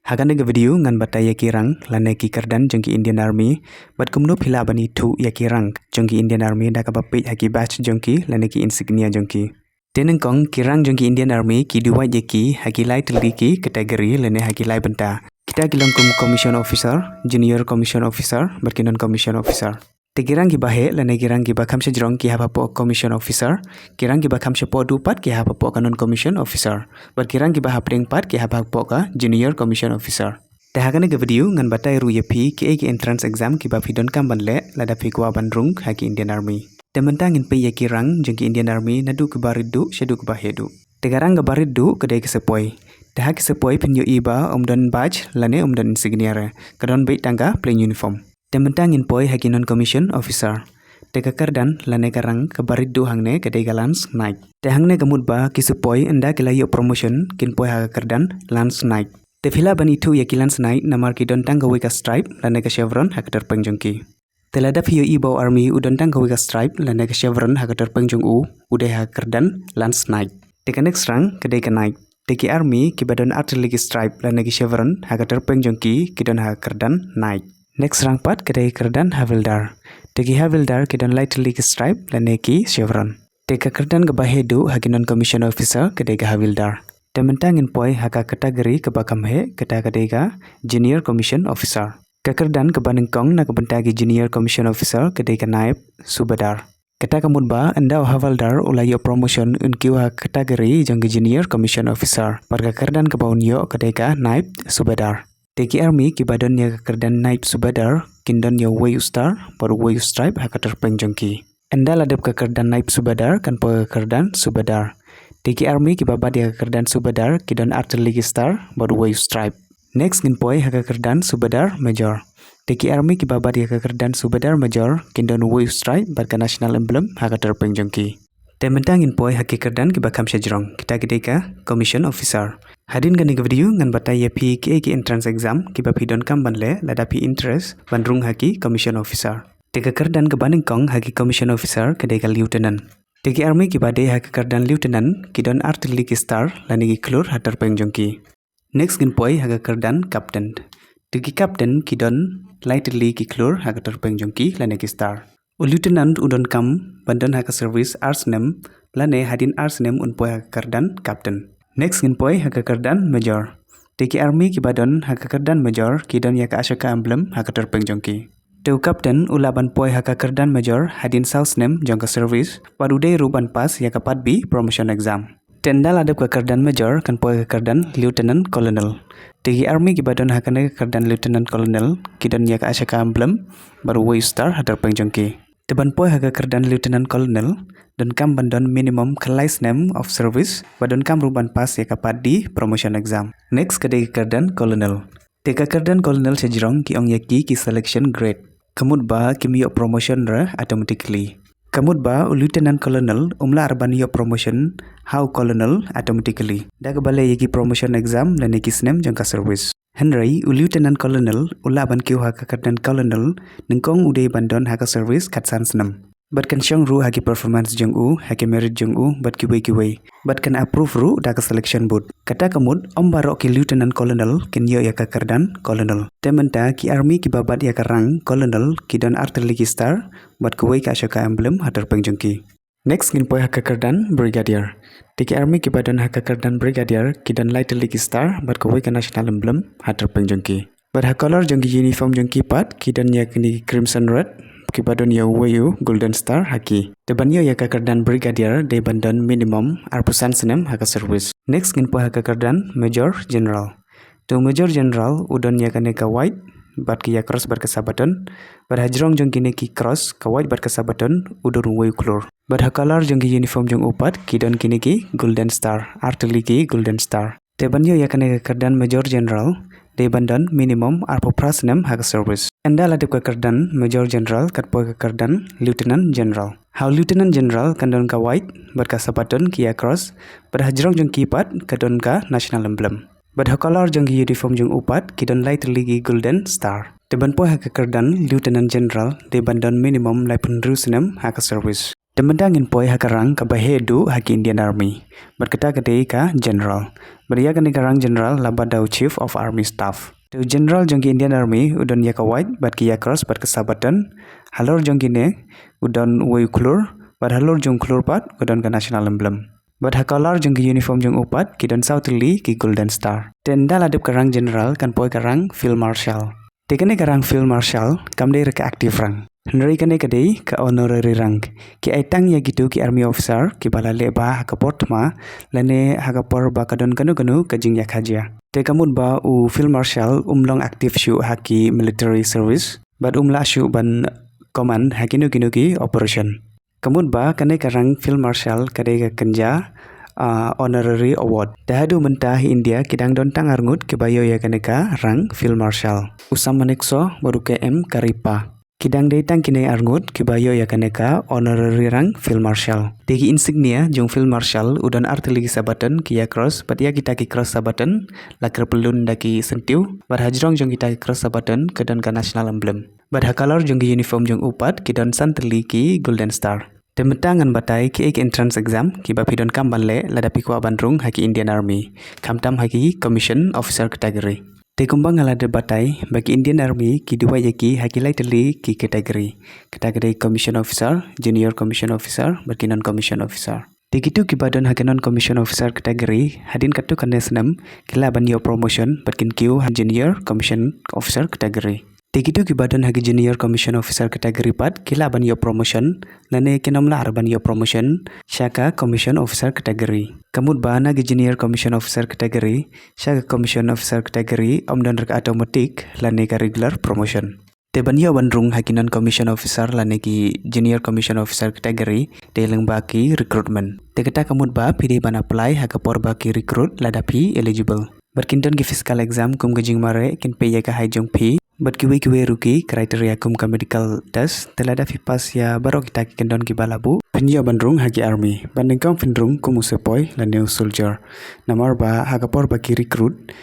Hagan nega video ngan batai iaki rang lane Kyrdan Jongki Indian Army bat Kumno phila bani ithuh iaki rang Jongki Indian Army daka peit haki batch Jongki lane ki insignia Jongki. Teneng kong Kyrdan Jongki Indian Army ki dua iaki haki lai teliki kategori lane haki lai benta. Kita kilong commission officer, junior commission officer, berkinon commission officer. Tegirang ki bahe lane girang ki bakam sejrong ki hapapo commission officer, kirang ki bakam sepo dupat ki hapapo kanon commission officer, berkirang ki bahapring pat ki hapapo ka junior commission officer. Tehagane ke video ngan batai ru yepi kiei ki entrance exam ki bafi donkam banle lada pi kwa ban rung haki Indian Army. Tementang in pe yaki rang Jongki Indian Army nadu ke baridu shedu ke bahedu. Tegarang ke baridu kedai ke sepoi. Tehak ke sepoi pinyo iba omdon badge lane omdon insignia re. Kadon beit tangga plain uniform. Tementang in poi haki non commission officer. Teka Kyrdan lane karang ke baridu hangne kedai galans night. Tehangne kemud ba ki sepoi enda kelayo promotion kin poi haka Kyrdan lance night. Tefila ban ithuh yaki lance night namar ki don tangga wika stripe lane ke chevron haka terpeng Jongki. Telada piyo ibau army udon tangga wika stripe lane ke chevron haka terpeng Jong udai haka Kyrdan lance night. Teka next rang kedai ke night. Teki army ki badon artillery stripe lane ke chevron haka terpeng Jongki ki don haka Kyrdan night. Next rang pat kedai Kyrdan havildar. Teki havildar ki don lightly stripe lane ki chevron. Teka Kyrdan ke bahedu haki non commission officer kedai ke havildar. Tementang in poi haka kategori ke bakam he kedai ka junior commission officer. Ke Kyrdan ke banengkong na ke bentagi junior commission officer kedai ke naib subadar. Kata kamud ba enda havildar ulayo promotion unkiu haka kategori jong ke junior commission officer. Parka Kyrdan ke baunyo kedai ka naib subadar. Teki army ki badon ya Kyrdan naib subadar kindon ya wayu star baru wayu stripe haka terpeng Jongki. Enda ladap ke Kyrdan naib subadar kan po Kyrdan subadar. Teki army ki babad ya Kyrdan subadar kidon artillery star baru wayu stripe. Next ngin poi haka Kyrdan subadar major. Teki army ki babad ya Kyrdan subadar major kindon wayu stripe barka national emblem haka terpeng Jongki. Tementang in poi haki Kyrdan ki bakam sejrong kita gede ka commission officer. Hadin gani ke video ngan batai yapi kiei ki entrance exam ki bapi donkam banle ladapi interest bandrung haki commission officer. Teka Kyrdan ke banengkong haki commission officer kedai ka lieutenant. Teki army ki badai haki Kyrdan lieutenant ki don artillery ki star lani ki klur hatar peng Jongki. Next ngin poi haki Kyrdan captain. Teki captain ki don lightly ki klur haki terpeng Jongki lani ki star. Lieutenant udon kam bandon haka service arts name lane hadin arts name un poi haka Kyrdan captain. Next ngin poi haka Kyrdan major. Teki army ki badon haka Kyrdan major ki don yaka ashoka emblem haka terpeng Jongki. Teu captain ulaban poi haka Kyrdan major hadin south name jongka service padudai ruban pas yaka padbi promotion exam. Tendal adap ke Kyrdan major kan poi haka Kyrdan lieutenant colonel. Teki army ki badon haka Kyrdan lieutenant colonel ki don yaka ashoka emblem baru wayu star haterpeng Jongki. Teban poi haka Kyrdan lieutenant colonel dan kam bandon minimum kelais name of service badon kam ruban pas ya kapat di promotion exam. Next kedai Kyrdan colonel. Teka Kyrdan colonel sejrong ki ong yaki ki selection grade. Kamud ba kimiyo promotion ra automatically. Kamud ba lieutenant colonel umla arban yo promotion how colonel automatically. Daga bale yaki promotion exam dan yaki snem jangka service. Henry lieutenant colonel ulaban kiu haka Kyrdan colonel nengkong udai bandon haka service katsan senam. Bat kan syong ru haki performance jong haki merit jong bat kiwei. Bat kan approve ru daka selection board. Kata kamud om barok ki lieutenant colonel ken yo yaka Kyrdan colonel. Tementa ki army ki babat yaka rang colonel ki don artillery ki star bat kiwei ka ashoka emblem haterpeng Jongki. Next ngin poi haka Kyrdan brigadier. Teki army ki badon haka Kyrdan brigadier ki don lightly ki star bat kiwei ka national emblem haterpeng Jongki. Bat haka color Jongki uniform Jongki pat ki don yakni crimson red ki badon ya wayu golden star haki. Teban yo yaka Kyrdan brigadier de bandon minimum arpusan senem haka service. Next ngin poi haka Kyrdan major general. Tu major general udon yaka neka white bat ki ya cross bat kasabaton. Bat hajrong Jongki neki cross ka white bat kasabaton udon wayu klur. Bat haka color Jongki uniform jong upat ki don kini ki golden star artillery ki golden star. Teban yo yaka neka Kyrdan major general de bandon minimum arpo prasnem haka service. Enda ladip ke Kyrdan major general kat poi ke Kyrdan lieutenant general. How lieutenant general kandon ka white bat ka sabaton ki ya cross bat hajrong Jongki pat kadon ka national emblem. Bat hakolor Jongki uniform jong upat ki don lightly ki golden star. Teban poi haka Kyrdan lieutenant general de bandon minimum laipun rusnem haka service. Temendangin poi hakarang kabahedu haki Indian Army. Berkata kadai ka general. Beria kani karang general labadau chief of army staff. Tu general jongki Indian Army udon yakawait bat ki yakros bat kesabatan. Halor jongki ne udon wayuklur bat halor jongklur pat udon ka national emblem. Bat hakalar jongki uniform jong upat ki don southly ki golden star. Tenda ladep karang general kan poi karang field marshal. Tekane karang field marshal kamde reka active rang. Henry kane kadai ka honorary rank ki aitang ya gitu ki army officer ki bala leba hakapor thma lane hakapor ba kadon kanu ka jing yakhajia te kamut ba u field marshal umlong active shu haki military service but umla shu ban command hakinu kinu ki operation kamut ba kane karang field marshal kadai ka kanja honorary award dahadu mentah India kidang don tang arngut ki bayo ya kane ka rang field marshal usam manekso baru KM karipa Kidang datang kini arngut kibayo ya kaneka honorary rank field marshal. Tegi insignia jong field marshal udon artillery sabatan kia cross batia kita ki cross sabatan lakar pelun daki sentiu bar hajrong jong kita ki cross sabatan kedon ka national emblem. Bar hakalar jong ki uniform jong upat kidon santeli ki golden star. Temetangan batai ki ek entrance exam ki bapidon kambanle ladapi kwa bandrung haki Indian Army. Kamtam haki commission officer category. Tekumbang alada batai bagi Indian Army ki dua yaki hakilai teli ki kategori commission officer, junior commission officer, bagi non commission officer. Tikitu ki badan haki non commission officer kategori hadin katu kanesnam kila ban yo promotion batkin kiu junior commission officer kategori. Tikitu ki badan haki junior commission officer kategori pat kila ban yo promotion lane kinomla arban yo promotion shaka commission officer kategori. Kamut ba na junior commission officer kategori shaka commission officer kategori omdan rek automatic lane ka regular promotion. Te ban yo bandrung haki non commission officer lane ki junior commission officer kategori te lang ba ki recruitment. Te kata kamut ba pide ban apply hakapor ba ki recruit ladapi eligible. Berkinton ki physical exam kum gajing mare kin peye ka hajong pi but kiwe ruki kriteria kum ka medical test telada fipas ya baro kita ki kendon ki balabu pinyo bandrung haki army bandingkam findrung kum usepoi la new soldier namar ba hakapor ba ki recruit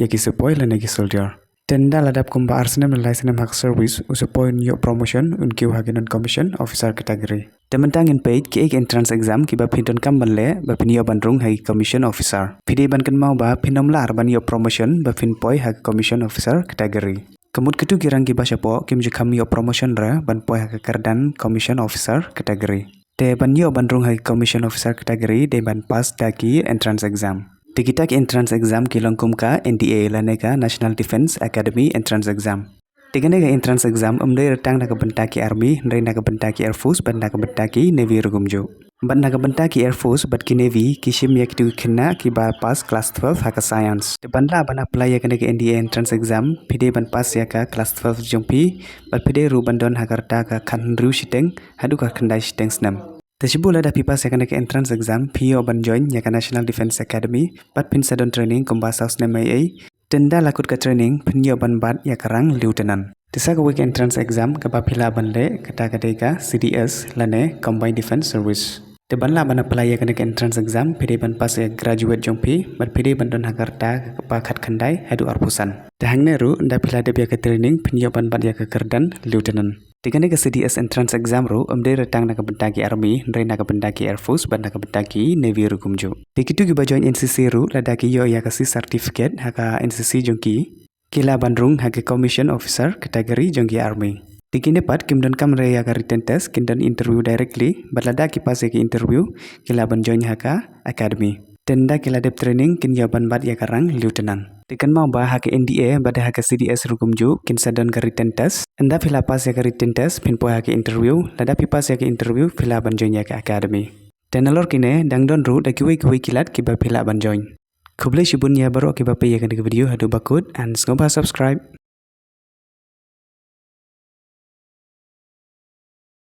ya ki sepoi la ki soldier tenda ladap kum ba arsenal license hak service usepoi new promotion unki haki non commission officer category Tementangin peit ki ek entrance exam ki ba pindon kam banle ba pinyo bandrung haki commission officer pide ban kan mau ba pinomla arban yo promotion ba pinpoi haki commission officer category Kemut ketu kirang ki basyapo kim jikam yo promotion ra ban poi hak Kyrdan commission officer category. Te ban yo bandrung hak commission officer category de ban pass daki entrance exam. Te kita ki entrance exam ki longkum ka NDA lane ka National Defense Academy entrance exam. Tegane ka entrance exam umdai retang nak bentaki army, ndai nak bentaki air force ban nak bentaki navy rugumjo. Ban nak bentaki air force bat ki navy ki shim yak tu kena ki ba pass class 12 haka science. Te ban la ban apply yak ka NDA entrance exam pide ban pass yak ka class 12 jongpi bat pide ru bandon hakarta ka khan ru shiteng hadu ka khandai shiteng snam. Tesibula da pipas yak ka entrance exam pio ban join yak National Defense Academy bat pin sadon training kumba saus nemai Tenda lakut ka training penyo ban bat ya karang lieutenant. Tisa ka week entrance exam ka papila ban le kata ka CDS lane Combined Defense Service. Te ban la ban apply ya ka entrance exam pide ban pas ya graduate jongpi bat pide ban don hakarta ka khat khandai hadu arpusan. Te hangne ru nda pila de ka training penyo ban bat ya ka Kyrdan lieutenant. Tikane ka CDS entrance exam ru umde retang nak bentaki army, ndre nak bentaki air force ban nak bentaki navy ru kumjo. Tikitu ki ba join NCC ru ladaki yo ya kasi certificate haka NCC jongki kila bandrung haka commission officer category jongki army. Tikine pat kimdon kam re ya ka written test kindan interview directly bat ladaki pas ki interview kila ban join haka academy. Tenda kila dep training kin yo ban bat ya karang lieutenant. Tikan mau bah hak NDA pada hak CDS rukumju kin sadon ka written test anda fila pas ya ka written test pin po hak interview lada pi pas ya ka interview fila ban join ya ka academy tenalor kine dangdon ru da kiwi kilat ki ba fila ban join khublai shibun ya baro ki ba pe ya ka video hadu bakut and ngoba subscribe